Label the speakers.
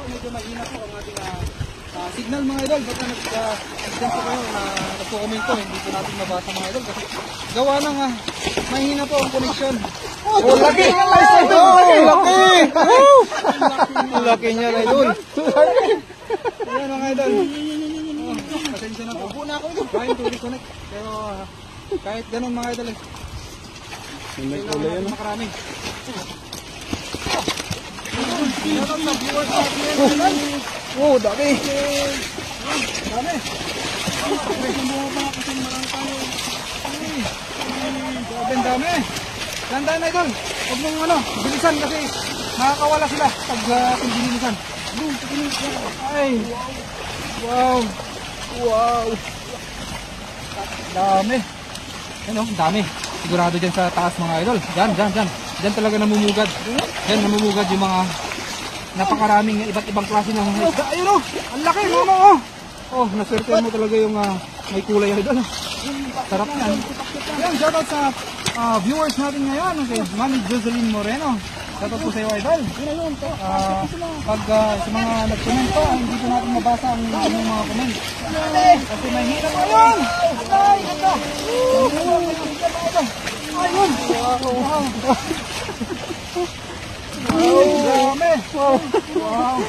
Speaker 1: medyo mahina po ang ating signal mga idol. Baka nag-send po kayo na nagpo-comment po, hindi po natin mabasa mga idol kasi gawa ng mahina po ang connection.
Speaker 2: Oh, laki!
Speaker 1: Laki niya idol. Ayan mga idol. Pasensya na po. Upo na ako ito. Trying to reconnect. Pero kahit ganun mga idol kailangan natin makarami. Oh, dami. Dami. Dami. Tandaan na idol. Huwag mong bilisan kasi nakakawala sila pag bilisan. Ay. Wow. Wow. Dami. Ano, dami. Sigurado dyan sa taas mga idol. Diyan talaga namumugad. Diyan namumugad yung mga napakaraming iba't ibang klase ng isda. Ayun o! Ang laki! Oh, naswertehan mo talaga yung may kulay idol. Sarap yan. Ayan, shoutout sa viewers natin ngayon. Okay, Mami Jocelyn Moreno. Shoutout po sa iyo idol. Pag sa mga nag-comment po, hindi po natin mabasa ang mga comment. Kasi may hirap ngayon! Ay, ganda! Ayun! Wow! Wow! Wow!